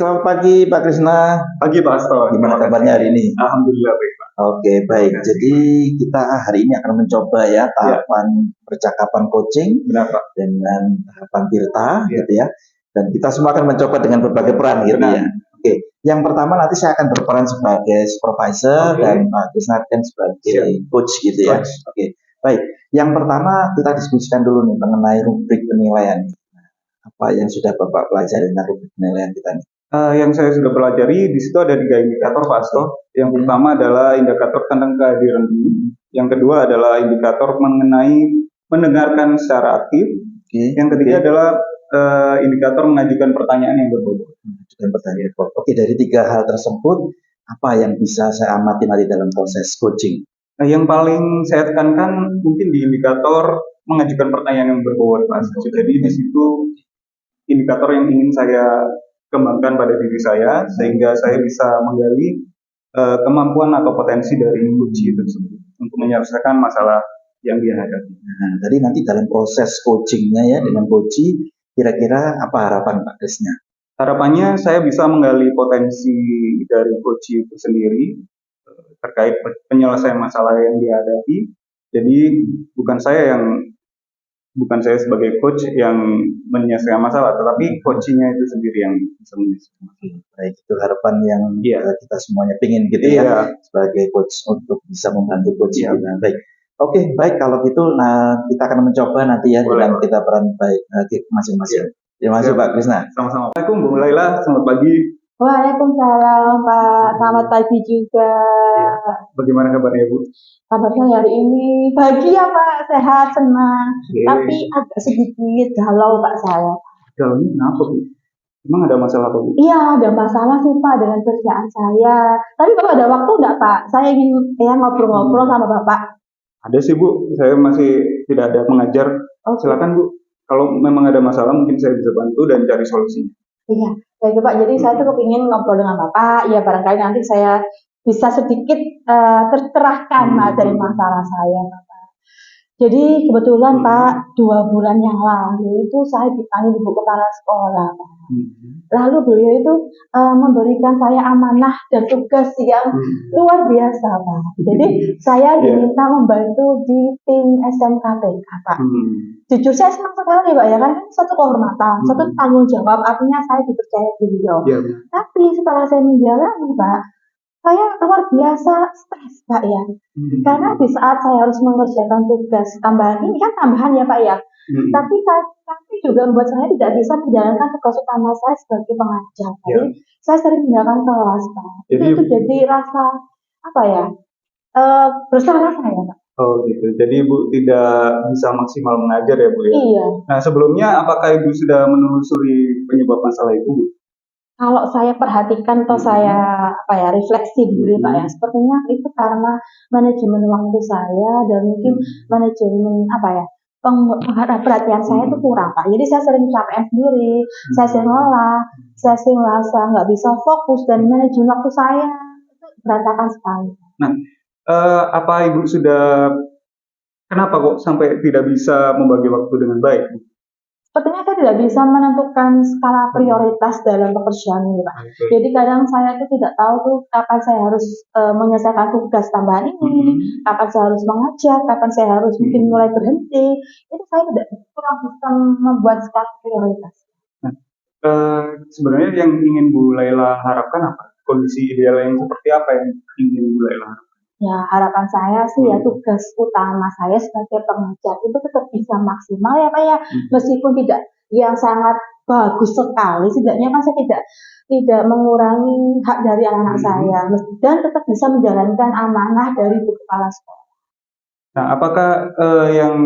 selamat pagi Pak Krisna. Pagi Pak Asto. Gimana kabarnya hari ini? Alhamdulillah baik Pak. Oke, baik. Jadi kita hari ini akan mencoba ya tahapan percakapan coaching Benar Pak. dengan tahapan Tirta gitu ya. Dan kita semua akan mencoba dengan berbagai peran gitu ya. Oke, yang pertama nanti saya akan berperan sebagai supervisor dan Pak Krisna akan sebagai coach gitu ya. Oke, baik. Yang pertama kita diskusikan dulu nih mengenai rubrik penilaian. Apa yang sudah Bapak pelajari dengan rubrik penilaian kita nih? Yang saya sudah pelajari di situ ada 3 indikator Pak Asto. Yang pertama adalah indikator tentang kehadiran diri. Yang kedua adalah indikator mengenai mendengarkan secara aktif. Yang ketiga adalah indikator mengajukan pertanyaan yang berbobot. Oke, dari 3 hal tersebut apa yang bisa saya amati nanti dalam proses coaching? Yang paling saya tekankan mungkin di indikator mengajukan pertanyaan yang berbobot Pak Asto. Jadi di situ indikator yang ingin saya kembangkan pada diri saya sehingga saya bisa menggali kemampuan atau potensi dari coach tersebut untuk menyelesaikan masalah yang dia hadapi. Nah, tadi nanti dalam proses coachingnya ya dengan coach, kira-kira apa harapan Pak Krisna? Harapannya saya bisa menggali potensi dari coach itu sendiri terkait penyelesaian masalah yang dia hadapi. Jadi bukan saya sebagai coach yang menyelesaikan masalah, tetapi coachnya itu sendiri yang bisa menyelesaikan masalah. Baik, itu harapan yang kita semuanya pingin gitu ya, sebagai coach untuk bisa membantu coach. Baik, oke, baik kalau gitu, kita akan mencoba nanti ya dalam kita peran baik masing-masing. Terima kasih Pak Krisna. Sama-sama. Assalamualaikum Bu Laila, selamat pagi. Waalaikumsalam Pak, selamat pagi juga. Bagaimana kabarnya Bu? Kabar saya hari ini bahagia Pak, sehat, senang. Tapi agak sedikit galau Pak saya. Galaunya kenapa Bu? Emang ada masalah apa Bu? Iya, ada masalah sih Pak dengan kerjaan saya. Tapi Bapak ada waktu nggak Pak? Saya ingin ngobrol-ngobrol sama Bapak. Ada sih Bu, saya masih tidak ada mengajar. Silakan Bu. Kalau memang ada masalah mungkin saya bisa bantu dan cari solusinya. Iya, baik Pak. Jadi saya tuh kepingin ngobrol dengan Bapak. Ya barangkali nanti saya bisa sedikit tercerahkan dari masalah saya, Bapak. Jadi kebetulan Pak, 2 bulan yang lalu itu saya dipanggil Ibu Kepala Sekolah, Pak. Lalu beliau itu memberikan saya amanah dan tugas yang luar biasa, Pak. Jadi saya diminta membantu di tim SMKPK, Pak. Jujur saya senang sekali Pak ya, kan satu kehormatan, satu tanggung jawab, artinya saya dipercaya beliau. Tapi setelah saya menjalani Pak, saya luar biasa stres Pak ya, karena di saat saya harus mengerjakan tugas tambahan ini kan tambahan ya Pak ya, tapi juga membuat saya tidak bisa menjalankan tugas utama saya sebagai pengajar. Jadi saya sering meninggalkan kelas Pak. Itu jadi rasa apa ya, bersalah saya Pak. Oh gitu, jadi Ibu tidak bisa maksimal mengajar ya Bu ya? Iya. Nah sebelumnya apakah Ibu sudah menelusuri penyebab masalah itu Bu? Kalau saya perhatikan atau saya refleksi dulu Pak ya, sepertinya itu karena manajemen waktu saya dan mungkin manajemen perhatian saya itu kurang Pak. Jadi saya sering capek sendiri, saya sering lelah, saya sering merasa nggak bisa fokus dan manajemen waktu saya itu berantakan sekali. Nah, apa Ibu kenapa kok sampai tidak bisa membagi waktu dengan baik? Sepertinya saya tidak bisa menentukan skala prioritas dalam pekerjaan ini Pak. Jadi kadang saya itu tidak tahu tuh kapan saya harus menyelesaikan tugas tambahan ini, kapan saya harus mengajar, kapan saya harus mungkin mulai berhenti. Itu saya kurang bisa membuat skala prioritas. Nah, sebenarnya yang ingin Bu Laila harapkan apa? Kondisi ideal yang seperti apa yang ingin Bu Laila harapkan? Ya harapan saya sih ya tugas utama saya sebagai pengajar itu tetap bisa maksimal ya Pak ya, meskipun tidak yang sangat bagus sekali, setidaknya kan saya tidak mengurangi hak dari anak-anak saya dan tetap bisa menjalankan amanah dari Ibu Kepala Sekolah. Nah, apakah yang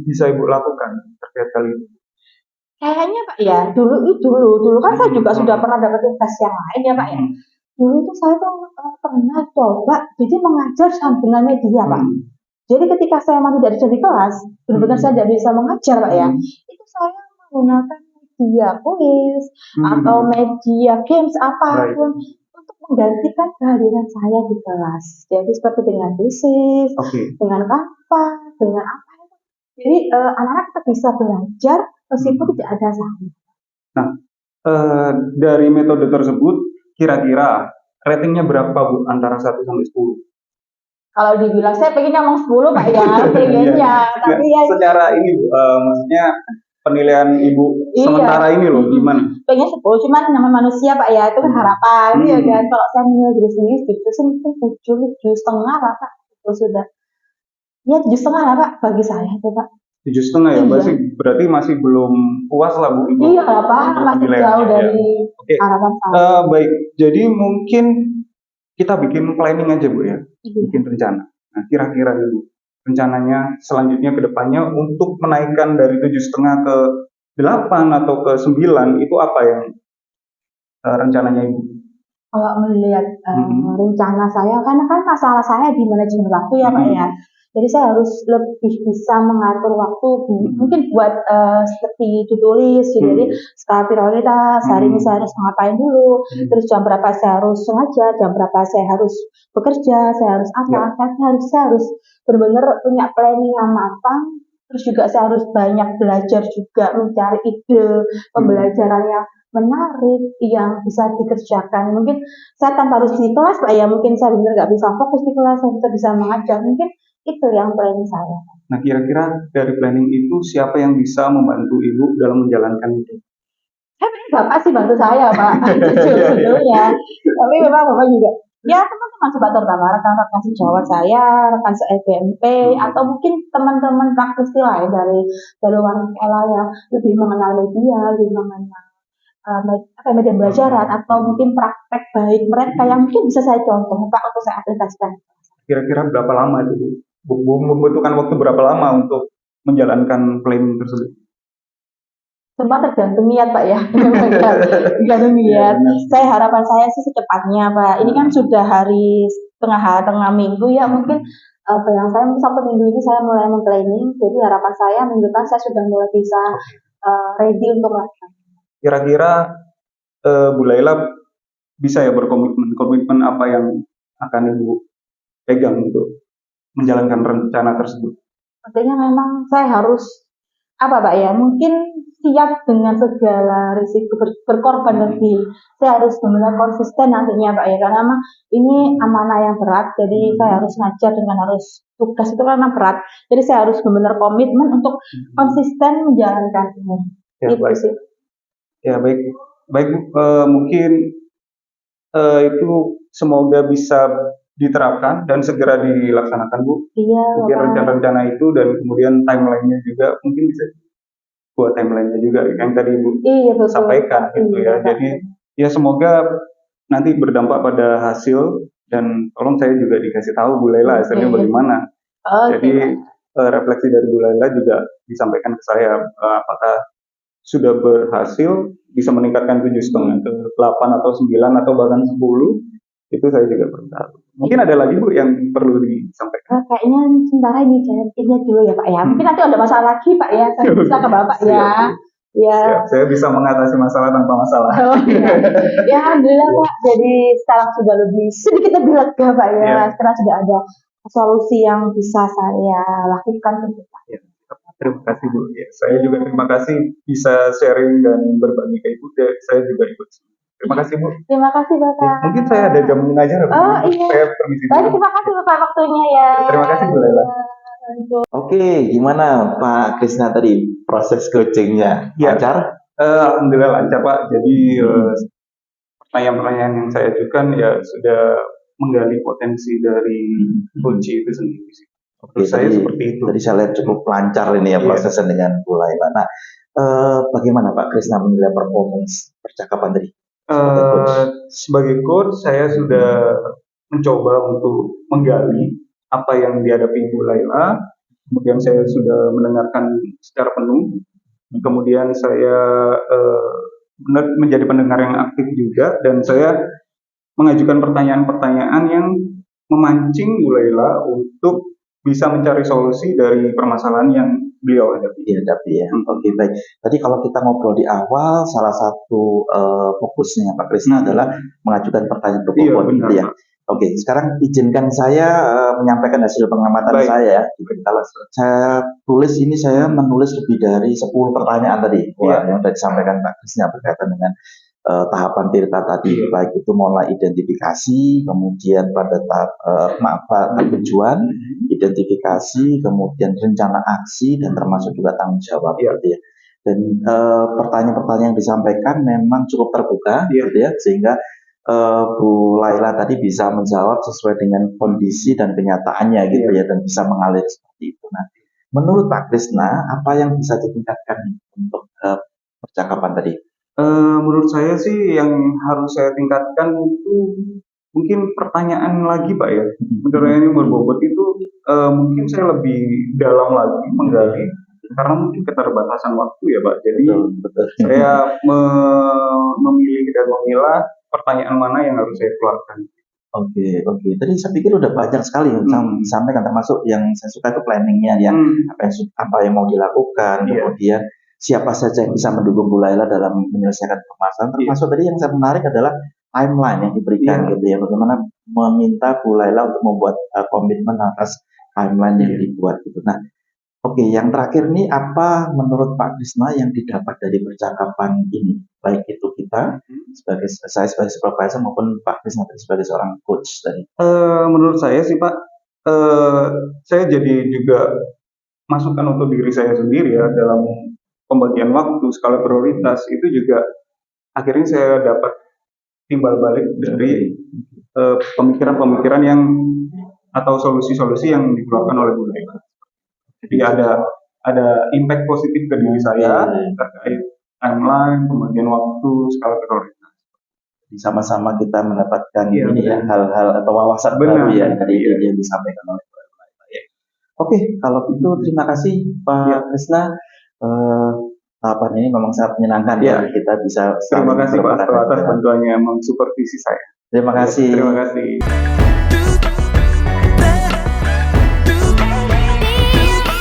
bisa Ibu lakukan terkait hal itu? Kayaknya Pak ya, dulu kan saya juga sudah pernah dapat tugas yang lain ya Pak ya. Dulu tuh saya tuh pernah coba jadi mengajar sambilan media Pak. Jadi ketika saya masih dari kelas, benar-benar saya tidak bisa mengajar Pak ya. Itu saya menggunakan media kuis atau media games apapun untuk menggantikan kehadiran saya di kelas. Jadi seperti dengan tesis, dengan Canva, dengan apa itu. Jadi anak-anak tetap bisa belajar meskipun tidak ada saya. Nah, Dari metode tersebut, kira-kira ratingnya berapa Bu? Antara 1 sampai 10? Kalau dibilang saya pengen ngomong 10 Pak ya, pengennya. Tapi ya Secara ini Bu, maksudnya penilaian Ibu iya. sementara ini loh, gimana? Pengen 10, cuman namanya manusia Pak ya, itu kan harapan ya kan. Kalau saya menilai diri sendiri gitu sih mungkin 7,5 lah Pak. Itu sudah. Ya 7,5 lah Pak bagi saya itu Pak. 7,5 ya, Iya. berarti masih belum puas lah Bu Ibu. Iya lah Pak, masih jauh dari Oke. harapan saya. Baik, jadi mungkin kita bikin planning aja Bu ya, bikin rencana. Nah kira-kira Ibu, rencananya selanjutnya ke depannya untuk menaikkan dari 7,5 ke 8 atau ke 9 itu apa yang rencananya Ibu? Kalau melihat rencana saya, karena kan masalah saya di manajemen waktu ya Pak ya. Jadi saya harus lebih bisa mengatur waktu, mungkin buat seperti ditulis, jadi skala prioritas, hari ini saya harus ngapain dulu, terus jam berapa saya harus sengaja, jam berapa saya harus bekerja, saya harus apa, saya harus benar-benar punya planning yang matang, terus juga saya harus banyak belajar juga, mencari ide pembelajaran yang menarik yang bisa dikerjakan. Mungkin saya tanpa harus di kelas Pak ya, mungkin saya benar nggak bisa fokus di kelas, saya bisa mengajar, mungkin itu yang planning saya. Nah kira-kira dari planning itu siapa yang bisa membantu Ibu dalam menjalankan itu? Bapak sih bantu saya Pak, sebetulnya. Tapi memang Bapak juga, ya teman-teman sebatas terutama rekan-rekan sejawat saya, rekan se-FBMP, atau mungkin teman-teman praktisi lain dari luar sekolah yang lebih mengenal media, lebih mengenal media pembelajaran, atau mungkin praktek baik mereka yang mungkin bisa saya contoh Pak untuk saya aplikasikan. Kira-kira berapa lama itu Bu? Membutuhkan waktu berapa lama untuk menjalankan planning tersebut? Semua tergantung niat Pak ya, tergantung niat. Saya harapan saya sih secepatnya Pak. Ini kan sudah hari tengah minggu ya, mungkin yang saya Sabtu minggu ini saya mulai memplanning. Jadi harapan saya minggu depan saya sudah mulai bisa ready untuk melakukan. Kira-kira Bu Laila bisa ya komitmen apa yang akan Ibu pegang untuk menjalankan rencana tersebut? Artinya memang saya harus apa Pak ya, mungkin siap dengan segala risiko berkorban lebih. Saya harus benar-benar konsisten nantinya Pak ya, karena memang ini amanah yang berat, jadi saya harus ngajar dengan harus tugas itu memang berat. Jadi saya harus benar-benar komitmen untuk konsisten menjalankan ini. Ya, itu baik. sih. Ya baik mungkin itu semoga bisa diterapkan dan segera dilaksanakan Bu. Iya. Mungkin rencana-rencana itu dan kemudian timelinenya juga mungkin bisa buat timelinenya juga yang tadi Ibu sampaikan gitu ya. Jadi ya semoga nanti berdampak pada hasil dan tolong saya juga dikasih tahu Bu Laila hasilnya bagaimana. Jadi refleksi dari Bu Laila juga disampaikan ke saya apakah sudah berhasil bisa meningkatkan 7,5 ke 8 atau 9 atau bahkan 10, itu saya juga perlu tahu. Mungkin ada lagi Bu yang perlu disampaikan. Kayaknya sementara ini dulu ya Pak ya. Mungkin nanti ada masalah lagi Pak ya, saya bisa ke Bapak ya. Ya. Saya bisa mengatasi masalah tanpa masalah. Ya alhamdulillah Pak. Jadi sekarang sudah sedikit lebih lega Pak ya. Sekarang sudah ada solusi yang bisa saya lakukan untuk Pak. Terima kasih Bu. Ya, saya juga terima kasih bisa sharing dan berbagi ke Ibu. Saya juga ikut. Terima kasih Bu. Terima kasih Bapak. Ya, mungkin saya ada jam mengajar. Oh iya. Saya permisi dulu. Baik, terima kasih Bapak waktunya ya. Terima kasih Bu Laila. Oke, gimana Pak Krisna tadi proses coachingnya? Lancar? Alhamdulillah lancar Pak. Jadi pertanyaan-pertanyaan yang saya ajukan ya sudah menggali potensi dari coach itu sendiri. Oke, saya seperti itu. Tadi saya lihat cukup lancar ini ya prosesnya dengan Bu Laila. Nah, bagaimana Pak Krisna menilai performance percakapan tadi? Sebagai coach, saya sudah mencoba untuk menggali apa yang dihadapi Bu Laila. Kemudian saya sudah mendengarkan secara penuh. Kemudian saya menjadi pendengar yang aktif juga dan saya mengajukan pertanyaan-pertanyaan yang memancing Bu Laila untuk bisa mencari solusi dari permasalahan yang beliau hadapi ya. Oke, baik. Tadi kalau kita ngobrol di awal, salah satu fokusnya Pak Krisna adalah mengajukan pertanyaan untuk gitu ya. Oke, sekarang izinkan saya menyampaikan hasil pengamatan Baik. saya ya. Kalau saya tulis ini, saya menulis lebih dari 10 pertanyaan tadi. Wah, yang sudah disampaikan Pak Krisna berkaitan dengan tahapan Tirta tadi, baik itu mulai identifikasi, kemudian pada tahap tujuan, identifikasi, kemudian rencana aksi, dan termasuk juga tanggung jawab, gitu ya. Dan pertanyaan-pertanyaan yang disampaikan memang cukup terbuka, gitu ya, sehingga Bu Laila tadi bisa menjawab sesuai dengan kondisi dan kenyataannya, gitu ya, dan bisa mengalir seperti itu. Nah, menurut Pak Krisna, apa yang bisa ditingkatkan untuk percakapan tadi? Menurut saya sih yang harus saya tingkatkan itu mungkin pertanyaan lagi Pak ya. Pertanyaan yang berbobot itu mungkin saya lebih dalam lagi menggali karena mungkin keterbatasan waktu ya Pak. Jadi Betul. saya memilih dan memilah pertanyaan mana yang harus saya keluarkan. Oke. Tadi saya pikir udah banyak sekali yang disampaikan, termasuk yang saya suka itu planningnya ya, apa yang mau dilakukan, kemudian siapa saja yang bisa mendukung Bu Laila dalam menyelesaikan permasalahan, termasuk tadi yang saya menarik adalah timeline yang diberikan, gitu ya, bagaimana meminta Bu Laila untuk membuat komitmen atas timeline yang dibuat gitu. Nah, oke, yang terakhir nih, apa menurut Pak Krisna yang didapat dari percakapan ini? Baik itu kita, saya sebagai supervisor maupun Pak Krisna sebagai seorang coach tadi. Menurut saya sih Pak, saya jadi juga masukan untuk diri saya sendiri ya dalam pembagian waktu, skala prioritas, itu juga akhirnya saya dapat timbal balik dari pemikiran-pemikiran yang atau solusi-solusi yang dikeluarkan oleh Bu Laila. Jadi ada impact positif ke diri saya terkait timeline, pembagian waktu, skala prioritas. Sama-sama kita mendapatkan ini ya, hal-hal atau wawasan baru ya dari ide yang disampaikan oleh Bu Laila ya. Oke, kalau itu terima kasih Pak Krisna. Tahapan ini memang sangat menyenangkan ya, kita bisa. Terima kasih Pak atas bantuannya mensupervisi saya. Terima kasih. Terima kasih.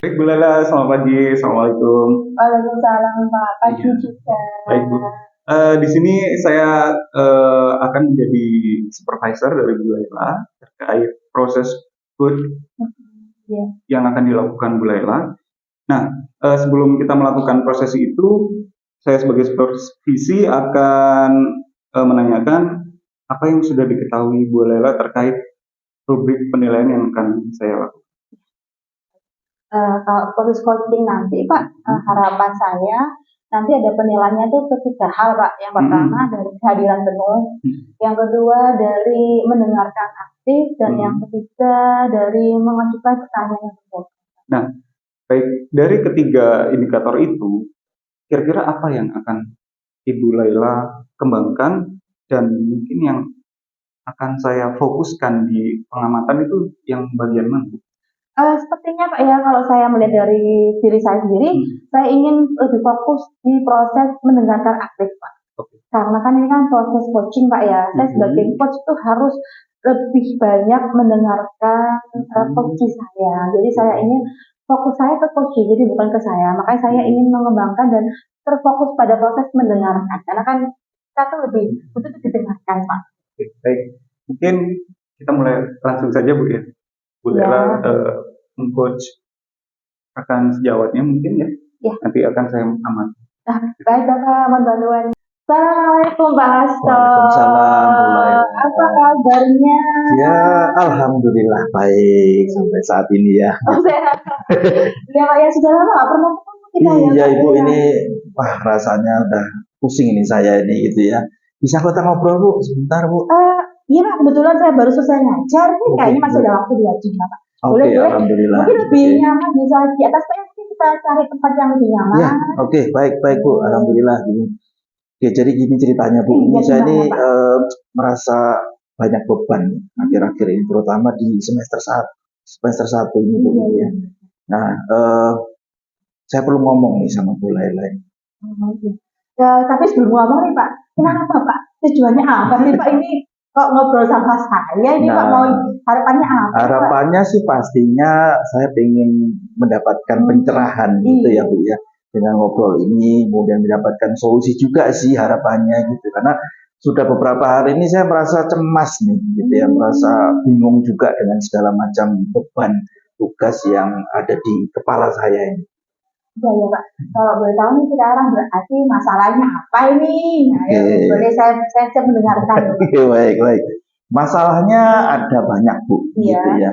Baik Bu Laila, selamat pagi. Assalamualaikum. Waalaikumsalam Pak. Pagi juga. Baik Bu. Di sini saya akan menjadi supervisor dari Bu Laila terkait proses food yang akan dilakukan Bu Laila. Nah, sebelum kita melakukan proses itu, saya sebagai supervisi akan menanyakan apa yang sudah diketahui Bu Laila terkait rubrik penilaian yang akan saya lakukan. Kalau proses coaching nanti Pak, harapan saya nanti ada penilaiannya itu ketiga hal Pak. Yang pertama dari kehadiran penuh, yang kedua dari mendengarkan aktif, dan yang ketiga dari mengajukan pertanyaan yang Nah, baik, dari ketiga indikator itu, kira-kira apa yang akan Ibu Laila kembangkan dan mungkin yang akan saya fokuskan di pengamatan itu yang bagian mana? Sepertinya Pak ya, kalau saya melihat dari diri saya sendiri, saya ingin lebih fokus di proses mendengarkan aktif Pak. Karena kan ini kan proses coaching Pak ya, saya sebagai coach itu harus lebih banyak mendengarkan coaching saya. Jadi saya ingin fokus saya ke coaching, jadi bukan ke saya. Makanya saya ingin mengembangkan dan terfokus pada proses mendengarkan. Karena kan kita tuh lebih butuh didengarkan Pak. Baik, mungkin kita mulai langsung saja Bu ya. Bu Laila meng-coach akan sejawatnya mungkin ya. Nanti akan saya amati. Baik Bapak, mohon bantuan. Assalamualaikum Pak Hasto. Waalaikumsalam Bu Laila. Apa kabarnya? Ya, alhamdulillah baik sampai saat ini ya. Sehat. Ya Pak ya, sudah lama nggak pernah ketemu kita ya. Iya Ibu, ini wah rasanya udah pusing ini saya ini gitu ya. Bisa kita ngobrol Bu sebentar Bu? Iya Pak, kebetulan saya baru selesai ngajar, ini kayaknya masih ada waktu 2 jam Pak. Boleh, alhamdulillah. Mungkin lebih nyaman bisa di atas Pak, mungkin kita cari tempat yang lebih nyaman. Ya, baik Bu, alhamdulillah. Oke, jadi gini ceritanya Bu, ini saya ini merasa banyak beban akhir-akhir ini, terutama di semester 1 ini Bu. Ya. Nah, saya perlu ngomong nih sama Bu Laila. Tapi sebelum ngomong nih Pak, kenapa Pak? Tujuannya apa sih Pak ini? Kok ngobrol sama saya ini Pak, mau harapannya apa? Harapannya sih pastinya saya ingin mendapatkan pencerahan gitu ya Bu ya. Dengan ngobrol ini kemudian mendapatkan solusi juga sih harapannya gitu. Karena sudah beberapa hari ini saya merasa cemas nih, gitu ya, merasa bingung juga dengan segala macam beban tugas yang ada di kepala saya ini. Ya, ya Pak. Kalau boleh tahu nih sekarang berarti masalahnya apa ini? Nah, ya, Oke. boleh saya mendengarkan. Oke, baik, baik. Masalahnya ada banyak, Bu, Iya. gitu ya.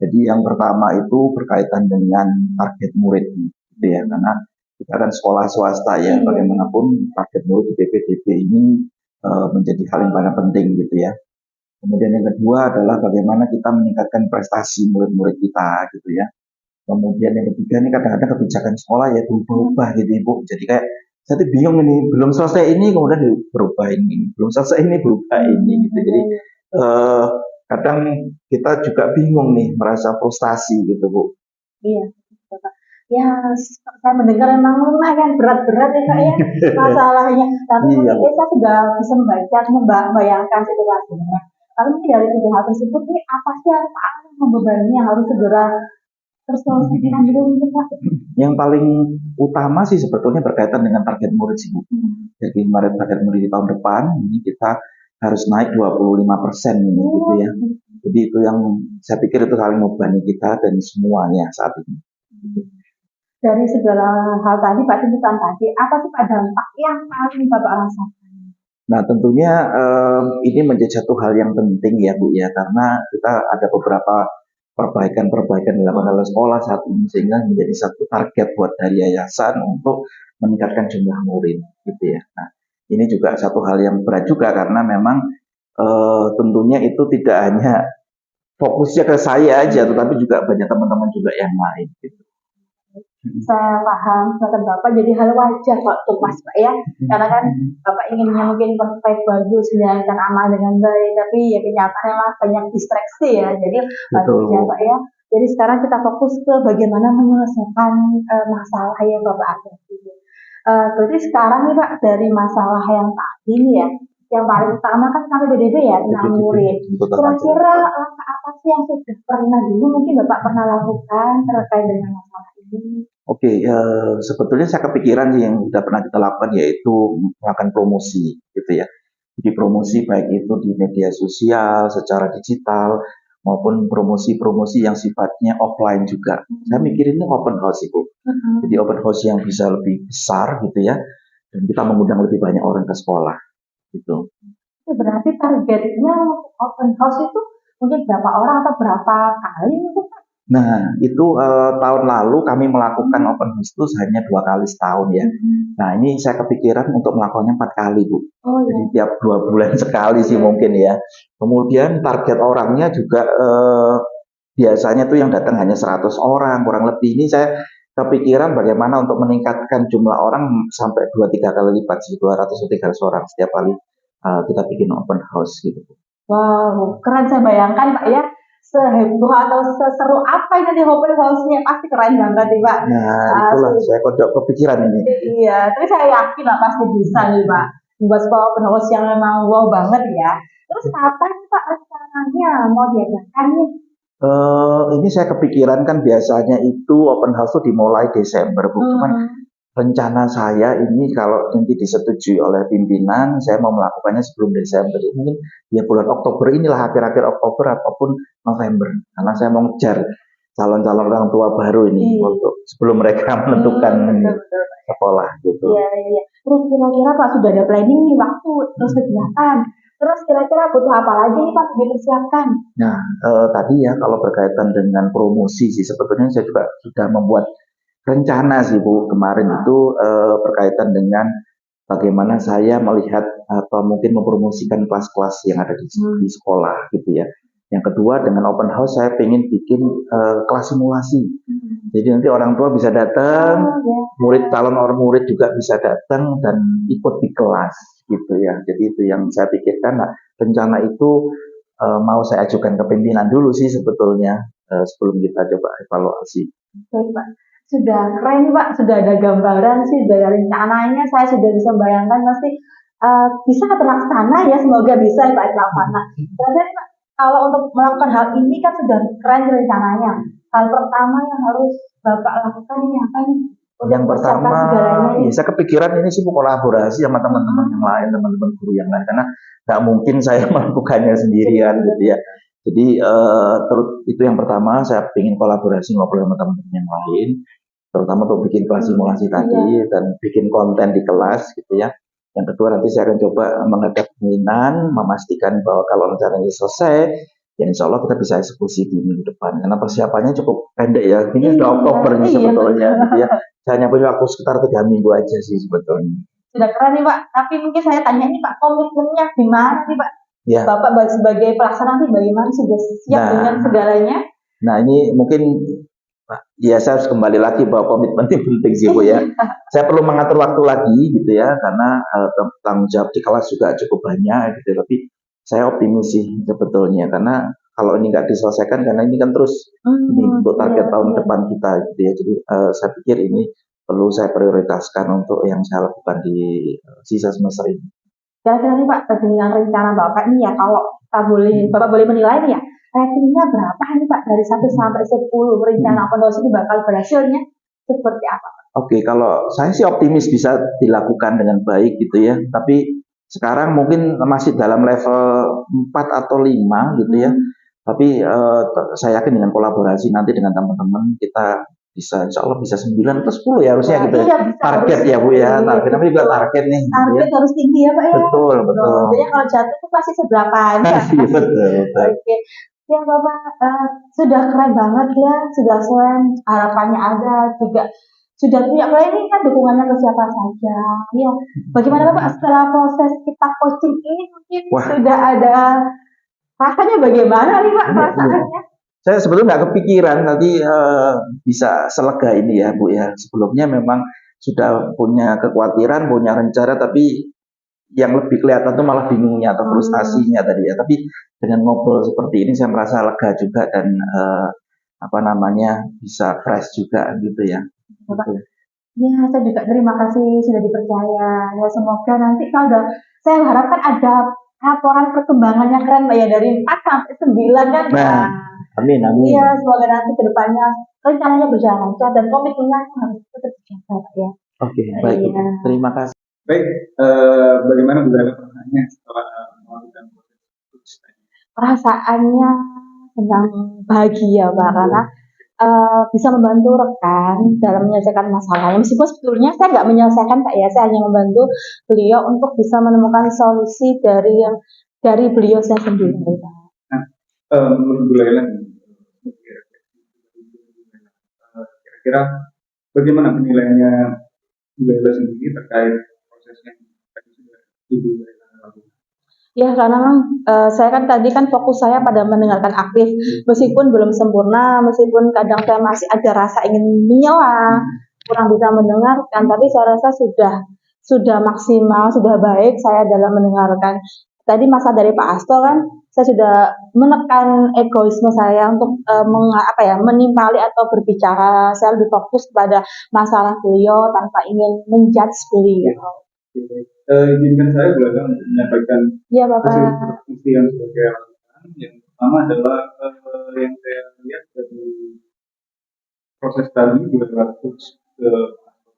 Jadi yang pertama itu berkaitan dengan target murid, gitu ya, karena kita kan sekolah swasta ya, Iya. bagaimanapun target murid di PPDB ini menjadi hal yang paling penting, gitu ya. Kemudian yang kedua adalah bagaimana kita meningkatkan prestasi murid-murid kita, gitu ya. Kemudian yang ketiga ini kadang-kadang kebijakan sekolah ya berubah-ubah gitu Ibu. Jadi kayak saya tuh bingung ini, belum selesai ini kemudian berubah ini, belum selesai ini berubah ini gitu. Jadi eh, kadang kita juga bingung nih, merasa frustasi gitu Bu. Iya, Bapak. Ya, saya mendengar memang lumayan berat-berat ya Kak ya masalahnya. Tapi Iya, mungkin Bu. saya sudah bisa membayangkan situasinya. Tapi mungkin dari tiga hal tersebut ini apa sih yang paling membebani yang harus segera terselesaikan dulu mungkin Kak? Yang paling utama sih sebetulnya berkaitan dengan target murid sih Bu. Jadi kemarin target murid di tahun depan ini kita harus naik 25% gitu ya. Jadi itu yang saya pikir itu saling membebani kita dan semuanya saat ini. Dari segala hal tadi Pak tuntutan tadi, apa sih Pak dampak yang paling Bapak rasakan? Nah tentunya ini menjadi satu hal yang penting ya Bu ya, karena kita ada beberapa perbaikan-perbaikan dilakukan oleh sekolah saat ini sehingga menjadi satu target buat dari yayasan untuk meningkatkan jumlah murid gitu ya. Nah ini juga satu hal yang berat juga karena memang tentunya itu tidak hanya fokusnya ke saya aja, tetapi juga banyak teman-teman juga yang lain gitu. Saya paham kata Bapak jadi hal wajar kok Mas Pak ya. Karena kan Bapak inginnya mungkin perfect bagus menjalankan amal dengan baik, tapi ya kenyataannya malah banyak distraksi ya. Jadi Betul. wajar Pak ya. Jadi sekarang kita fokus ke bagaimana menyelesaikan masalah yang Bapak hadapi. Berarti sekarang nih Pak dari masalah yang tadi nih ya, yang paling utama kan sampai PDB ya tentang murid. Kira-kira langkah apa sih yang sudah pernah dulu mungkin Bapak pernah lakukan terkait dengan masalah ini? Oke, sebetulnya saya kepikiran sih yang sudah pernah kita lakukan yaitu melakukan promosi gitu ya. Jadi promosi baik itu di media sosial, secara digital, maupun promosi-promosi yang sifatnya offline juga. Saya mikir ini open house itu. Jadi open house yang bisa lebih besar gitu ya, dan kita mengundang lebih banyak orang ke sekolah gitu. Berarti targetnya open house itu mungkin berapa orang atau berapa kali itu Pak? Nah, itu tahun lalu kami melakukan open house itu hanya 2 kali setahun ya. Nah, ini saya kepikiran untuk melakukannya 4 kali, Bu. Oh, Jadi tiap 2 bulan sekali sih mungkin ya. Kemudian target orangnya juga biasanya tuh yang datang hanya 100 orang, kurang lebih. Ini saya kepikiran bagaimana untuk meningkatkan jumlah orang sampai 2-3 kali lipat sih, 200 atau 300 orang setiap kali kita bikin open house gitu. Wow, keren saya bayangkan Pak ya. Seheboh atau seseru apa ini di open house-nya pasti keren banget nih Pak. Nah, itulah saya kodok kepikiran ini. Iya, tapi saya yakin lah pasti bisa nih Pak. Membuat sebuah open house yang memang wow banget ya. Terus kapan Pak rencananya mau diadakan nih? Ini saya kepikiran kan biasanya itu open house itu dimulai Desember, Bu. Cuman rencana saya ini kalau nanti disetujui oleh pimpinan, saya mau melakukannya sebelum Desember. Mungkin ya bulan Oktober inilah, akhir-akhir Oktober ataupun November. Karena saya mau ngejar calon-calon orang tua baru ini untuk sebelum mereka menentukan sekolah gitu. Iya, iya. Terus kira-kira Pak sudah ada planning nih waktu terus kegiatan. Terus kira-kira butuh apa lagi nih Pak dipersiapkan? Nah, tadi ya kalau berkaitan dengan promosi sih sebetulnya saya juga sudah membuat rencana sih Bu kemarin itu berkaitan dengan bagaimana saya melihat atau mungkin mempromosikan kelas-kelas yang ada di sekolah gitu ya. Yang kedua dengan open house saya ingin bikin kelas simulasi. Jadi nanti orang tua bisa datang, calon orang murid juga bisa datang dan ikut di kelas gitu ya. Jadi itu yang saya pikirkan. Nah, rencana itu mau saya ajukan ke pimpinan dulu sih sebetulnya sebelum kita coba evaluasi. Baik Pak. Sudah keren Pak, sudah ada gambaran sih dari rencananya, saya sudah bisa membayangkan pasti bisa terlaksana ya, semoga bisa Pak terlaksana. Dan Pak, kalau untuk melakukan hal ini kan sudah keren rencananya. Hal pertama yang harus Bapak lakukan ini apa nih? Yang mempersiapkan pertama, segalanya ya ini. saya kepikiran ini sih kolaborasi sama teman-teman yang lain, teman-teman guru yang lain, karena nggak mungkin saya melakukannya sendirian gitu ya. Jadi terus itu yang pertama, saya ingin kolaborasi ngobrol sama teman-teman yang lain, terutama untuk bikin kelas simulasi Iya, tadi dan bikin konten di kelas gitu ya. Yang kedua nanti saya akan coba menghadap pimpinan, memastikan bahwa kalau rencananya selesai, ya insya Allah kita bisa eksekusi di minggu depan. Karena persiapannya cukup pendek ya. Ini sudah iya, Oktober nih iya sebetulnya betul. gitu ya. Saya hanya punya waktu sekitar 3 minggu aja sih sebetulnya. Sudah keren nih Pak. Tapi mungkin saya tanya ini Pak, komitmennya gimana nih Pak? Ya, Bapak sebagai pelaksana nanti bagaimana sudah siap dengan nah, segalanya? nah ini mungkin ya saya harus kembali lagi bahwa komitmen itu penting sih Bu ya. Saya perlu mengatur waktu lagi gitu ya, karena tanggung jawab di kelas juga cukup banyak gitu. Tapi saya optimis sih sebetulnya, karena kalau ini nggak diselesaikan, karena ini kan terus ini untuk target tahun depan kita gitu ya. Jadi saya pikir ini perlu saya prioritaskan untuk yang saya lakukan di sisa semester ini. Kira-kira nih Pak, dengan rencana Bapak ini ya, kalau Bapak boleh menilai nih ya, ratingnya berapa nih Pak dari 1 sampai 10 rencana fondasi ini bakal berhasilnya seperti apa? Oke, kalau saya sih optimis bisa dilakukan dengan baik gitu ya. Tapi sekarang mungkin masih dalam level 4 atau 5 gitu ya. Tapi saya yakin dengan kolaborasi nanti dengan teman-teman kita bisa insya Allah bisa 9 atau 10 ya harusnya Wah, gitu ya. iya bisa Target harus ya Bu ya, iya, target tapi juga target nih gitu ya. target harus tinggi ya Pak ya. Betul, betul. Biasanya kalau jatuh itu pasti sebelapan. Betul, betul. Oke. Ya Bapak sudah keren banget ya, sudah keren, harapannya ada juga sudah punya planning kan dukungannya ke siapa saja. Ya, bagaimana Bapak setelah proses kita coaching ini mungkin Wah. sudah ada rasanya bagaimana nih Pak Iya. perasaannya? Saya sebetulnya nggak kepikiran nanti bisa selega ini ya Bu ya. Sebelumnya memang sudah punya kekhawatiran, punya rencana, tapi yang lebih kelihatan tuh malah bingungnya atau frustasinya tadi ya. Tapi dengan ngobrol seperti ini saya merasa lega juga dan apa namanya bisa fresh juga gitu ya. Bapak, ya saya juga terima kasih sudah dipercaya. Ya semoga nanti kalau udah, saya harapkan ada laporan perkembangan yang keren Pak ya dari 4 sampai 9 kan. Nah, amin, amin. Iya, semoga nanti ke depannya rencananya berjalan lancar dan komitmennya harus tetap dijaga Pak ya. Oke, baik. Iya. Terima kasih. Baik, bagaimana beberapa pertanyaannya setelah melakukan proses tadi? Perasaannya senang bahagia Pak karena bisa membantu rekan dalam menyelesaikan masalahnya. Meskipun sebetulnya saya nggak menyelesaikan Pak ya, saya hanya membantu beliau untuk bisa menemukan solusi dari beliau saya sendiri Pak. Menurut Bu Laila, kira-kira bagaimana penilaiannya Bu Laila sendiri terkait prosesnya yang tadi sudah Ibu Laila lakukan? Ya karena memang saya kan tadi kan fokus saya pada mendengarkan aktif, meskipun belum sempurna, meskipun kadang saya masih ada rasa ingin menyela, kurang bisa mendengarkan, tapi saya rasa sudah maksimal, sudah baik saya dalam mendengarkan. Tadi masa dari Pak Asto kan, saya sudah menekan egoisme saya untuk menimpali atau berbicara. Saya lebih fokus pada masalah beliau tanpa ingin menjudge beliau. Izinkan saya Bu Laila untuk menyampaikan Iya Bapak. hasil yang sudah saya lakukan. Yang pertama adalah yang saya lihat dari proses tadi juga adalah coach ke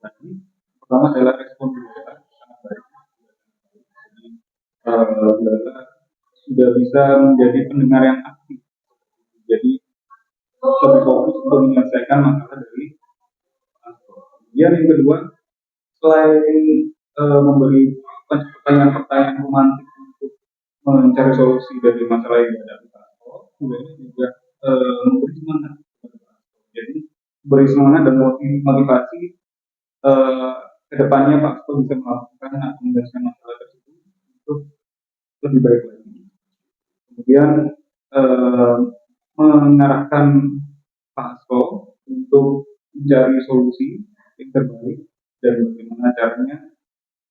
tadi. Pertama adalah respon Bu Laila sangat baik. Jadi Bu Laila sudah bisa menjadi pendengar yang aktif. Jadi lebih fokus untuk menyelesaikan masalah dari kemudian yang kedua, selain memberi pertanyaan-pertanyaan romantis untuk mencari solusi dari masalah yang dihadapi Pak Asto, kemudian juga memberi semangat kepada Pak Asto. Jadi beri semangat dan motivasi kedepannya Pak Asto bisa melakukan atau menyelesaikan masalah tersebut untuk lebih baik lagi. Kemudian mengarahkan Pak Asto untuk mencari solusi yang terbaik dan bagaimana caranya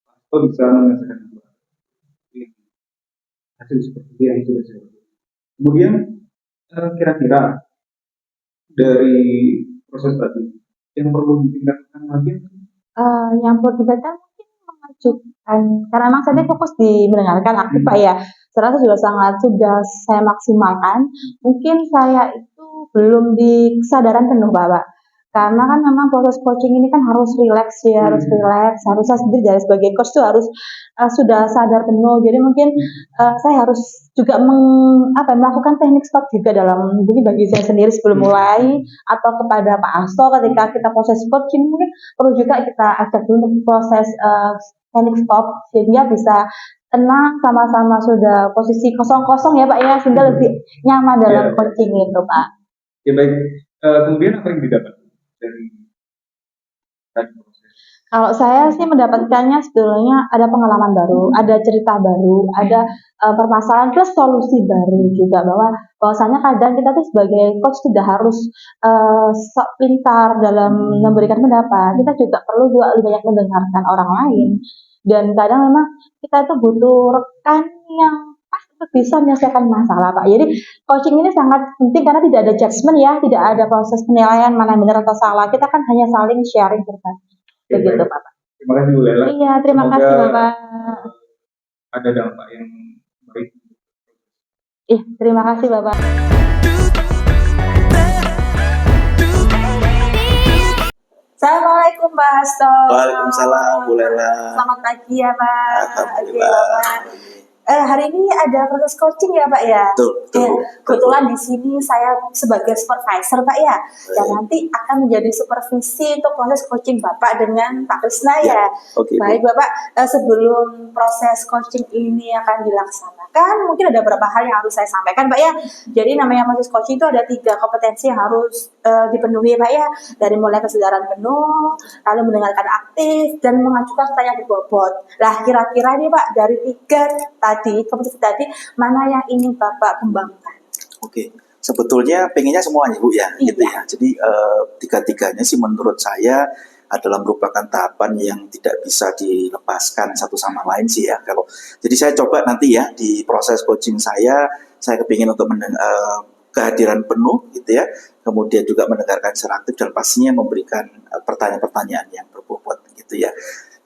Pak Asto bisa menyelesaikan masalah hasil seperti yang sudah saya lakukan. Kemudian kira-kira dari proses tadi yang perlu ditingkatkan lagi? Yang perlu ditingkatkan mungkin mengajukan, karena memang saya fokus di mendengarkan aktif Pak ya. Saya rasa sudah saya maksimalkan. Mungkin saya itu belum di kesadaran penuh Pak. Karena kan memang proses coaching ini kan harus rileks ya, harus rileks. Harusnya sendiri dari sebagai coach tuh harus sudah sadar penuh. Jadi mungkin saya harus juga melakukan teknik stop juga dalam mungkin bagi saya sendiri sebelum mulai, atau kepada Pak Asto ketika kita proses coaching mungkin perlu juga kita ajak dulu untuk proses teknik stop sehingga bisa tenang, sama-sama sudah posisi kosong-kosong ya Pak ya, sehingga lebih nyaman dalam coaching itu Pak. Ya baik. Kemudian apa yang didapat dari proses? Kalau saya sih mendapatkannya sebetulnya ada pengalaman baru, ada cerita baru, ada permasalahan plus solusi baru juga, bahwasanya kadang kita tuh sebagai coach tidak harus sok pintar dalam memberikan pendapat. Kita juga perlu juga lebih banyak mendengarkan orang lain. Dan kadang memang kita itu butuh rekan yang pas untuk bisa menyelesaikan masalah Pak. Jadi coaching ini sangat penting karena tidak ada judgement ya, tidak ada proses penilaian mana yang benar atau salah. Kita kan hanya saling sharing berbagi. Begitu Pak. Terima kasih Bu Lela. Iya, terima kasih Bapak. Ada dampak yang baik. Terima kasih Bapak. Assalamualaikum Pak Hasto. Waalaikumsalam Bu Lela. Selamat pagi ya Pak. Alhamdulillah. Hari ini ada proses coaching ya Pak ya? Betul. Kebetulan di sini saya sebagai supervisor Pak ya, dan nanti akan menjadi supervisi untuk proses coaching Bapak dengan Pak Krisna ya. Oke. Baik Bapak, sebelum proses coaching ini akan dilaksanakan, mungkin ada beberapa hal yang harus saya sampaikan Pak ya. Jadi namanya proses coaching itu ada 3 kompetensi yang harus dipenuhi Pak ya, dari mulai kesadaran penuh, lalu mendengarkan aktif, dan mengajukan pertanyaan berbobot. Nah kira-kira nih Pak, dari 3 kompetensi tadi, mana yang ingin Bapak kembangkan? Oke, sebetulnya pengennya semuanya Bu ya, gitu ya. Jadi 3-tiganya sih menurut saya adalah merupakan tahapan yang tidak bisa dilepaskan satu sama lain sih ya. Jadi saya coba nanti ya di proses coaching saya kepingin untuk kehadiran penuh gitu ya, kemudian juga mendengarkan secara aktif dan pastinya memberikan pertanyaan-pertanyaan yang berbobot gitu ya.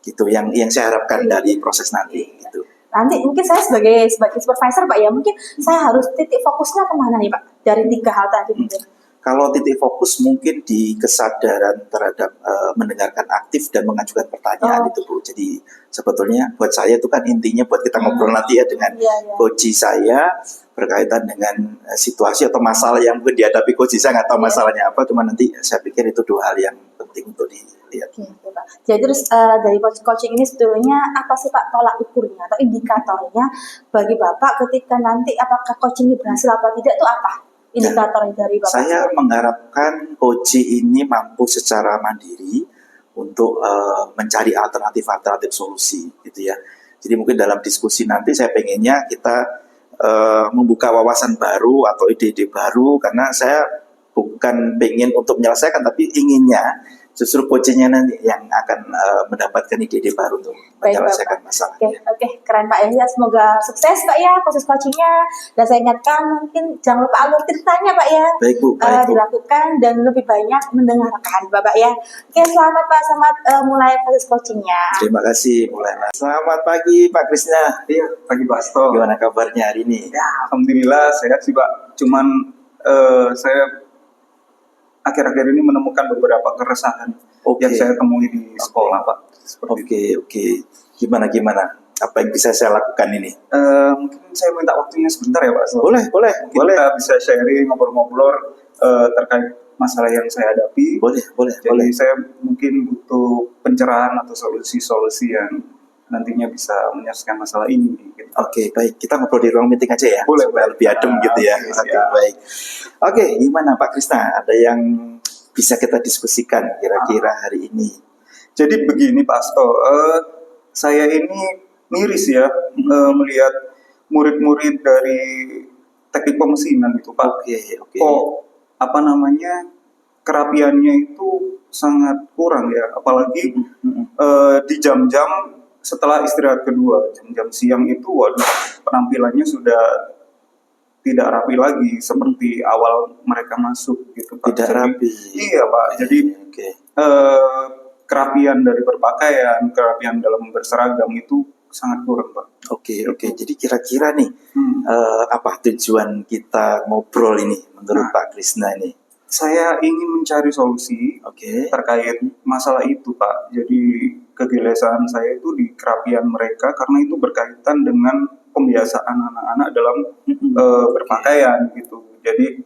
Gitu yang saya harapkan dari proses nanti gitu. Nanti mungkin saya sebagai supervisor Pak ya, mungkin saya harus titik fokusnya kemana nih Pak dari 3 hal tadi mungkin? Kalau titik fokus mungkin di kesadaran terhadap mendengarkan aktif dan mengajukan pertanyaan itu Bu. Jadi sebetulnya buat saya itu kan intinya buat kita ngobrol nanti ya dengan coach saya berkaitan dengan situasi atau masalah yang mungkin dihadapi coach saya, nggak tahu masalahnya apa, cuma nanti saya pikir itu 2 hal yang penting untuk dilihat. Pak. Jadi terus dari coaching ini sebetulnya apa sih Pak tolak ukurnya atau indikatornya bagi Bapak ketika nanti apakah coaching ini berhasil apa tidak itu apa? Indikator dari Bapak? Saya mengharapkan coach ini mampu secara mandiri untuk mencari alternatif solusi gitu ya. Jadi mungkin dalam diskusi nanti saya pengennya kita membuka wawasan baru atau ide-ide baru, karena saya bukan pengen untuk menyelesaikan, tapi inginnya justru coachingnya nanti yang akan mendapatkan ide-ide baru untuk menyelesaikan masalahnya. Oke, keren Pak ya. Semoga sukses Pak ya proses coachingnya. Dan saya ingatkan mungkin jangan lupa alur ceritanya Pak ya. Baik Bu. Dilakukan dan lebih banyak mendengarkan Bapak ya. Oke, selamat Pak, selamat mulai proses coachingnya. Terima kasih mulai. Selamat pagi Pak Krisna. Iya, pagi Pak Asto. Gimana kabarnya hari ini? Ya, alhamdulillah sehat sih Pak. Cuman saya akhir-akhir ini menemukan beberapa keresahan yang saya temui di sekolah Pak. Oke. Gimana? Apa yang bisa saya lakukan ini? Mungkin saya minta waktunya sebentar ya Pak. Boleh. Kita bisa sharing, ngobrol-ngobrol terkait masalah yang saya hadapi. Boleh. Jadi saya mungkin butuh pencerahan atau solusi-solusi yang nantinya bisa menyelesaikan masalah ini. Gitu. Oke, baik. Kita ngobrol di ruang meeting aja ya. Boleh. Supaya lebih adem gitu ya. Oke, baik. Oke, gimana Pak Krisna? Ada yang bisa kita diskusikan kira-kira hari ini? Jadi begini Pak Asto, saya ini miris ya melihat murid-murid dari teknik pemesinan itu Pak. Oke. Kerapiannya itu sangat kurang ya, apalagi di jam-jam setelah istirahat kedua, jam-jam siang itu penampilannya sudah tidak rapi lagi seperti awal mereka masuk gitu Pak. Tidak rapi. Iya Pak, jadi kerapian dari berpakaian, kerapian dalam berseragam itu sangat kurang Pak. Oke. Jadi kira-kira nih apa tujuan kita ngobrol ini menurut Pak Krisna ini? Saya ingin mencari solusi Oke. terkait masalah itu, Pak. Jadi kegelisahan saya itu di kerapian mereka karena itu berkaitan dengan pembiasaan anak-anak dalam berpakaian gitu. Jadi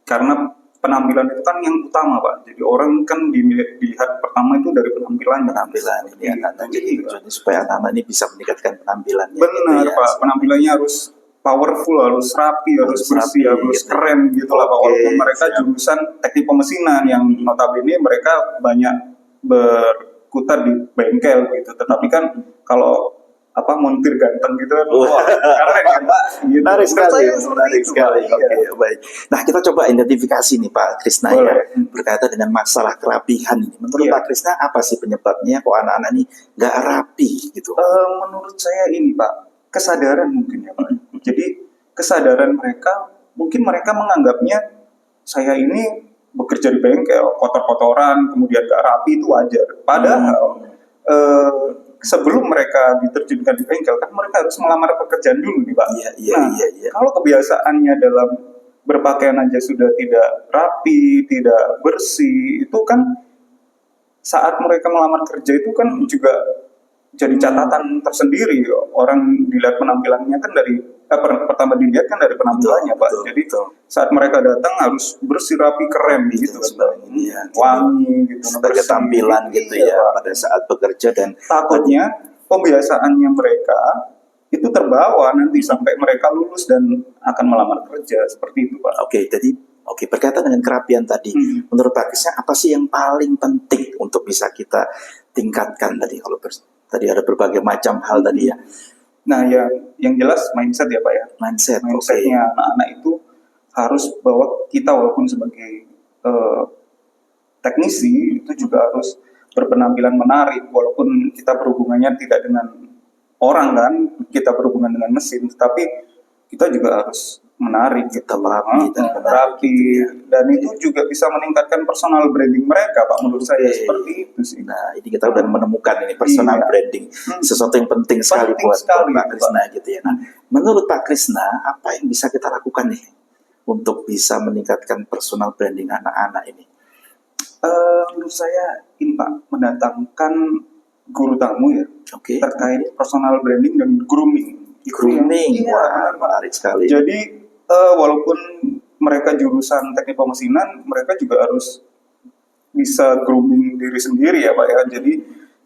karena penampilan itu kan yang utama, Pak. Jadi orang kan dilihat pertama itu dari penampilannya. Penampilan ini anak-anak, jadi Iya. tujuannya supaya anak-anak ini bisa meningkatkan penampilannya. Benar, gitu ya. Pak. Penampilannya harus powerful, harus rapi, harus bersih, rapi, harus gitu. keren gitu lah, Pak. Oke, Walaupun mereka siap. jurusan teknik pemesinan yang notabene mereka banyak berkutat di bengkel gitu. Tetapi kan kalau montir ganteng gitu kan, wah, keren kan, Pak. Gitu. Menarik Menurut sekali, saya seperti menarik itu, sekali. Pak. Oke, Iya. baik. Nah, kita coba identifikasi nih Pak Krisna ya, Boleh. berkaitan dengan masalah kerapihan ini. Menurut Iya. Pak Krisna apa sih penyebabnya kok anak-anak ini nggak rapi gitu? Menurut saya ini, Pak, kesadaran mungkin ya, Pak. Jadi kesadaran mereka, mungkin mereka menganggapnya saya ini bekerja di bengkel, kotor-kotoran, kemudian gak rapi itu wajar. Padahal sebelum mereka diterjunkan di bengkel, kan mereka harus melamar pekerjaan dulu nih, Pak. Iya. Kalau kebiasaannya dalam berpakaian aja sudah tidak rapi, tidak bersih, itu kan saat mereka melamar kerja itu kan juga jadi catatan tersendiri. Orang dilihat penampilannya kan dari pertama dilihat kan dari penampilannya, Pak. Jadi saat mereka datang harus bersih, rapi, keren gitu, Ini ya, wangi gitu, sebagai bersih. tampilan gitu Iya, ya Pak. pada saat bekerja. Dan Takutnya pembiasaannya mereka itu terbawa nanti sampai mereka lulus dan akan melamar kerja seperti itu, Pak. Oke, berkaitan dengan kerapian tadi, menurut Pak Krisna apa sih yang paling penting untuk bisa kita tingkatkan tadi? Kalau tadi ada berbagai macam hal tadi ya. Nah, yang jelas mindset ya, Pak ya. Mindsetnya anak-anak itu harus bahwa kita walaupun sebagai teknisi itu juga harus berpenampilan menarik, walaupun kita berhubungannya tidak dengan orang kan, kita berhubungan dengan mesin, tapi kita juga harus menarik, kita rapi dan rapi, dan itu juga bisa meningkatkan personal branding mereka, Pak. Menurut saya seperti itu sih. Nah, ini kita udah menemukan ini personal branding, sesuatu yang penting sekali buat Pak Krisna gitu ya. Nah, menurut Pak Krisna apa yang bisa kita lakukan nih untuk bisa meningkatkan personal branding anak-anak ini? Menurut saya ini, Pak, mendatangkan guru tamu ya, terkait personal branding dan grooming. Wah, menarik sekali. Jadi walaupun mereka jurusan teknik pemesinan, mereka juga harus bisa grooming diri sendiri ya, Pak ya. Jadi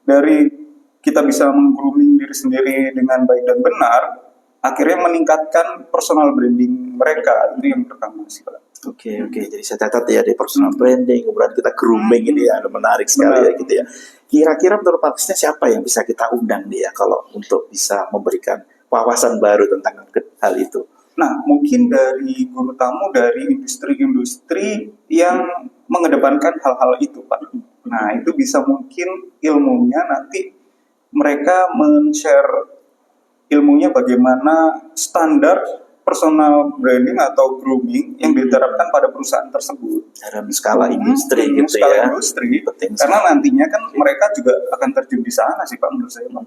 dari kita bisa meng-grooming diri sendiri dengan baik dan benar, akhirnya meningkatkan personal branding mereka. Itu yang pertama sih, Pak. Oke. Jadi saya catat ya, di personal branding, kemudian kita grooming ini ya, menarik sekali ya gitu ya. Kira-kira menurut Pak Krisna siapa yang bisa kita undang nih ya kalau untuk bisa memberikan wawasan baru tentang hal itu? Nah, mungkin dari guru tamu dari industri-industri yang mengedepankan hal-hal itu, Pak. Nah, itu bisa mungkin ilmunya nanti mereka men-share ilmunya bagaimana standar personal branding atau grooming yang diterapkan pada perusahaan tersebut. Dalam skala industri gitu skala ya. Industri, penting karena nantinya kan mereka juga akan terjun di sana sih, Pak, menurut saya, Pak.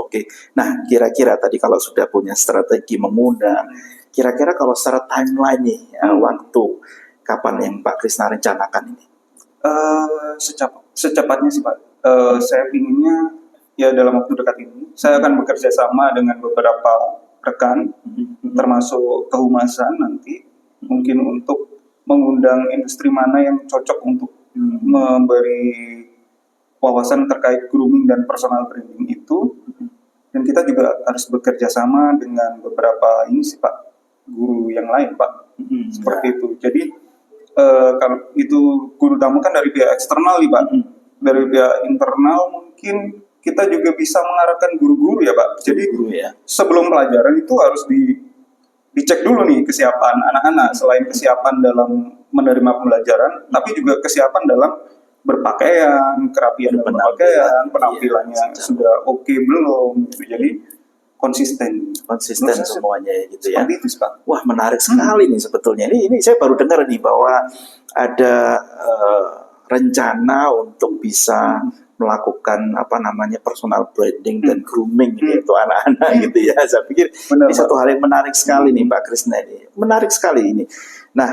Oke. Nah, kira-kira tadi kalau sudah punya strategi mengundang, kira-kira kalau secara timeline nih, waktu kapan yang Pak Krisna rencanakan ini? Secepatnya sih, Pak. Saya inginnya ya dalam waktu dekat ini, saya akan bekerja sama dengan beberapa rekan, termasuk kehumasan nanti, mungkin untuk mengundang industri mana yang cocok untuk memberi wawasan terkait grooming dan personal branding itu. Dan kita juga harus bekerja sama dengan beberapa ini sih, Pak, guru yang lain, Pak. Seperti itu. Jadi kalau itu guru tamu kan dari pihak eksternal nih, Pak. Dari pihak internal mungkin kita juga bisa mengarahkan guru-guru ya, Pak. Jadi sebelum pelajaran itu harus dicek dulu nih kesiapan anak-anak. Selain kesiapan dalam menerima pembelajaran, tapi juga kesiapan dalam berpakaian, kerapian dalam berpakaian, penampilannya sudah oke belum gitu. Jadi konsisten semuanya gitu ya. Seperti itu, Pak. Wah, menarik sekali nih sebetulnya. Ini saya baru dengar nih bahwa ada rencana untuk bisa melakukan personal branding dan grooming ini untuk anak-anak gitu ya. Saya pikir ini satu hal yang menarik sekali nih Pak Krisna ini. Menarik sekali ini. Nah,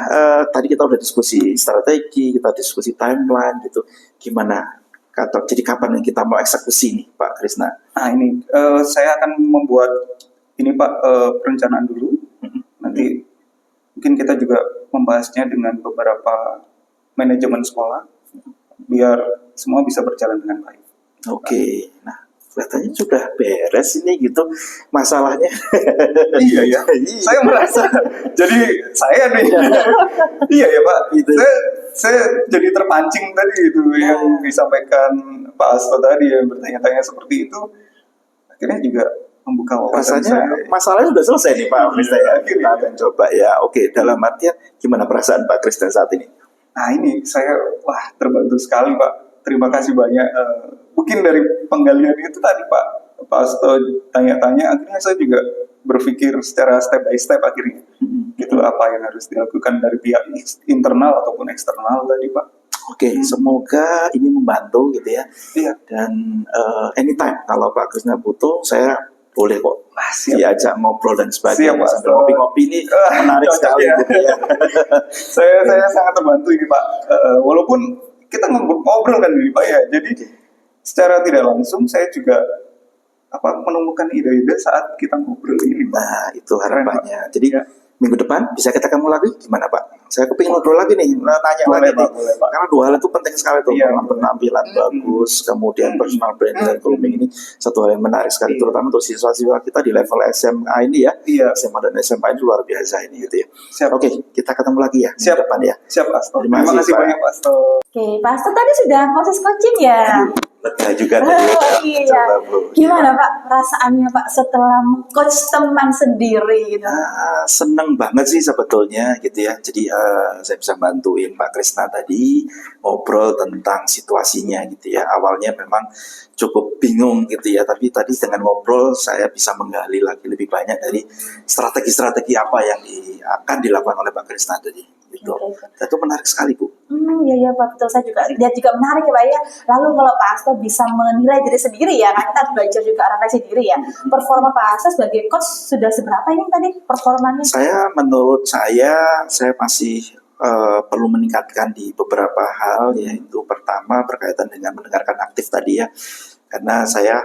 tadi kita udah diskusi strategi, kita diskusi timeline gitu. Gimana? Jadi kapan kita mau eksekusi nih, Pak Krisna? Nah ini saya akan membuat ini Pak perencanaan dulu. Nanti mungkin kita juga membahasnya dengan beberapa manajemen sekolah biar semua bisa berjalan dengan baik. Oke, nah kelihatannya sudah beres ini gitu masalahnya. Iya ya, saya merasa jadi saya nih. Iya ya Pak, Gitu. saya jadi terpancing tadi itu yang disampaikan Pak Asto tadi yang bertanya-tanya seperti itu. Akhirnya juga membuka wawasan Rasanya saya. masalahnya sudah selesai nih Pak Krisna ya. Akhirnya. Kita akan coba ya. Oke, dalam artian gimana perasaan Pak Krisna saat ini? Nah ini saya terbantu sekali Pak. Terima kasih banyak. Mungkin dari penggalian itu tadi Pak Asto tanya-tanya, akhirnya saya juga berpikir secara step by step akhirnya. Gitu apa yang harus dilakukan dari pihak internal ataupun eksternal tadi Pak. Oke, semoga ini membantu gitu ya. Iya. Dan anytime kalau Pak Krisna butuh, saya boleh kok Siap. diajak ngobrol dan sebagainya. Siap, Pak. Sambil ngopi-ngopi ini menarik Cocok sekali ya. gitu ya. saya sangat terbantu ini Pak. Walaupun kita ngobrol kan ini Pak ya. Jadi secara tidak langsung saya juga menemukan ide-ide saat kita ngobrol ini Pak. Nah, itu harapannya. Jadi Ya. minggu depan bisa kita ketemu lagi gimana Pak? Saya kepingin ngobrol lagi nih, nanya Boleh, lagi Pak, nih. boleh, Pak. Karena dua hal itu penting sekali tuh, Iya, penampilan bagus, kemudian personal branding dan grooming ini satu hal yang menarik sekali, Iya. terutama untuk siswa-siswa kita di level SMA ini ya. Iya. SMA dan SMA ini luar biasa ini gitu ya. Siap. Oke, kita ketemu lagi ya Siap. minggu depan ya. Siap Pak Asto. Terima Terima kasih, kasih Pak. banyak Pak Asto. Oke, Pak Asto tadi sudah proses coaching ya? Lega juga tadi. Iya. Coba, Bu. Gimana Pak perasaannya Pak setelah coach teman sendiri gitu? Seneng banget sih sebetulnya gitu ya. Jadi saya bisa bantuin Pak Krisna tadi ngobrol tentang situasinya gitu ya. Awalnya memang cukup bingung gitu ya, tapi tadi dengan ngobrol saya bisa menggali lagi lebih banyak dari strategi-strategi apa yang akan dilakukan oleh Pak Krisna tadi. Gitu. Oke. Dan itu menarik sekali Bu. Iya Pak, betul, saya juga lihat juga menarik ya Pak ya. Lalu kalau Pak Asto bisa menilai diri sendiri ya, kan kita belajar juga refleksi diri ya. Performa Pak Asto sebagai coach sudah seberapa ini tadi performanya? Menurut saya masih perlu meningkatkan di beberapa hal, yaitu pertama berkaitan dengan mendengarkan aktif tadi ya, karena saya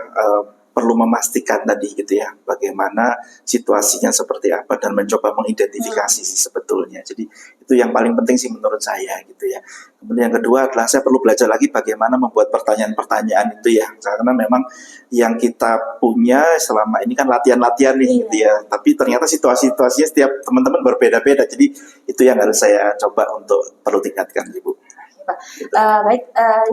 perlu memastikan tadi gitu ya, bagaimana situasinya seperti apa dan mencoba mengidentifikasi sih sebetulnya. Jadi itu yang paling penting sih menurut saya gitu ya. Kemudian yang kedua adalah saya perlu belajar lagi bagaimana membuat pertanyaan-pertanyaan itu ya, karena memang yang kita punya selama ini kan latihan-latihan nih gitu ya, tapi ternyata situasi-situasinya setiap teman-teman berbeda-beda, jadi itu yang harus saya coba untuk perlu tingkatkan Ibu. Pak. Baik,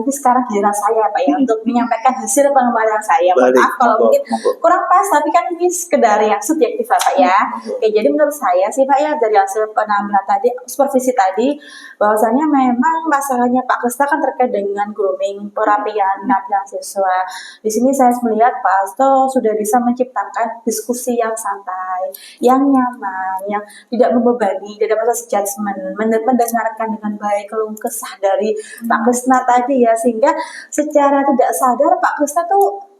ini sekarang giliran saya Pak ya untuk menyampaikan hasil pengembangan saya. Mohon Baik, maaf kalau monggo, mungkin monggo. kurang pas, tapi kan ini sekedar yang subjektif Pak ya. Oke, jadi menurut saya sih Pak ya dari hasil penampilan tadi, supervisi tadi, bahwasanya memang masalahnya Pak Krisna kan terkait dengan grooming, perapian penampilan siswa. Di sini saya melihat Pak Asto sudah bisa menciptakan diskusi yang santai, yang nyaman, yang tidak membebani, tidak ada proses judgment, mendengarkan dengan baik keluh kesah dari Pak Krisna tadi ya, sehingga secara tidak sadar Pak Krisna tuh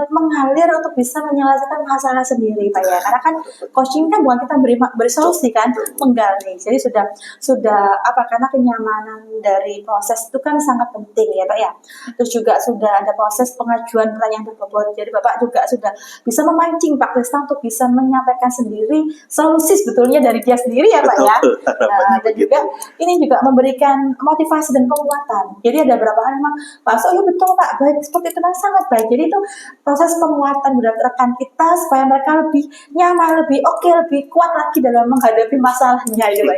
mengalir untuk bisa menyelesaikan masalah sendiri Pak ya, karena kan coaching kan bukan kita beri solusi kan, menggali. Jadi sudah karena kenyamanan dari proses itu kan sangat penting ya Pak ya. Terus juga sudah ada proses pengajuan pertanyaan berbobot, jadi Bapak juga sudah bisa memancing Pak Krisna untuk bisa menyampaikan sendiri solusi sebetulnya dari dia sendiri ya Pak ya. Dan juga ini juga memberikan motivasi dan penguatan. Jadi ada beberapa hal memang Pak So, ya betul Pak, baik seperti itu kan sangat baik. Jadi itu proses penguatan buat rekan kita supaya mereka lebih nyaman, lebih oke, lebih kuat lagi dalam menghadapi masalahnya ya Pak.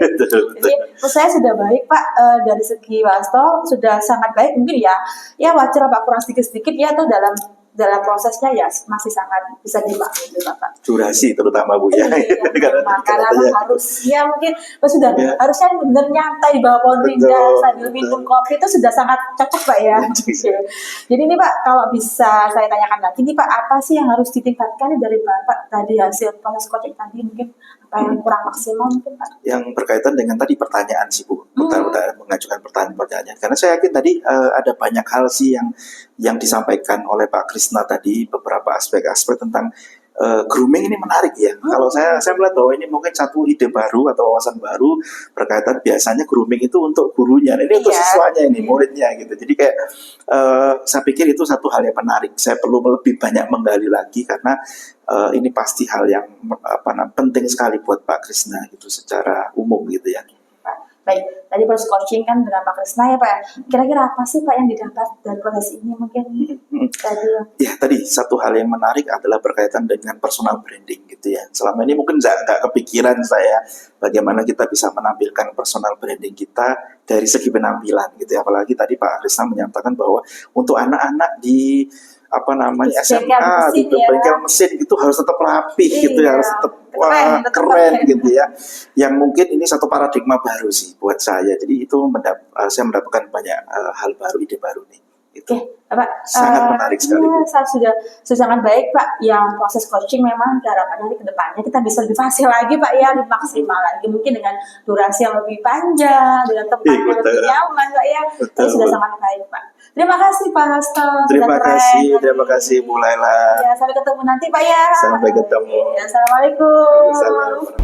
Jadi menurut saya sudah baik Pak, dari segi Wasto sudah sangat baik, mungkin ya wajar Pak kurang sedikit ya, atau dalam prosesnya ya masih sangat bisa dimaklumi Bapak. Durasi terutama Bu ya. Karena harus ya mungkin sudah Ya. harusnya benar nyantai di bawah pohon rindang sambil minum kopi itu sudah sangat cocok Pak ya. Jadi ini Pak, kalau bisa saya tanyakan lagi nih Pak, apa sih yang harus ditingkatkan dari Bapak tadi hasil proses coaching tadi, mungkin apa yang kurang maksimal mungkin Pak? Yang berkaitan dengan tadi pertanyaan sih Bu, mengajukan pertanyaan-pertanyaan. Karena saya yakin tadi ada banyak hal sih yang disampaikan oleh Pak Krisna tadi, beberapa aspek-aspek tentang grooming ini menarik ya. Kalau saya melihat bahwa ini mungkin satu ide baru atau wawasan baru berkaitan biasanya grooming itu untuk gurunya. Ini untuk Iya. siswanya ini, muridnya gitu. Jadi kayak saya pikir itu satu hal yang menarik. Saya perlu lebih banyak menggali lagi karena ini pasti hal yang penting sekali buat Pak Krisna gitu secara umum gitu ya. Baik, tadi proses coaching kan dengan Pak Krisna ya Pak ya. Kira-kira apa sih Pak yang didapat dari proses ini mungkin tadi? Ya tadi satu hal yang menarik adalah berkaitan dengan personal branding gitu ya. Selama ini mungkin nggak kepikiran saya bagaimana kita bisa menampilkan personal branding kita dari segi penampilan gitu ya. Apalagi tadi Pak Krisna menyatakan bahwa untuk anak-anak di SMA di bengkel mesin itu harus tetap rapi gitu ya, harus tetap keren gitu ya. Yang mungkin ini satu paradigma baru sih buat saya. Jadi itu saya mendapatkan banyak hal baru, ide baru nih. Itu Pak, sangat menarik sekali. Sudah sangat baik Pak. Yang proses coaching memang harapannya ke depannya kita bisa lebih fasih lagi Pak ya, lebih maksimal lagi mungkin dengan durasi yang lebih panjang, dengan tempat yang lebih nyaman Pak ya. Itu sudah sangat baik Pak. Terima kasih Pak Hasto. Terima kasih Bu Laila. Ya, sampai ketemu nanti Pak ya. Sampai ketemu. Ya, Assalamualaikum. Assalamualaikum.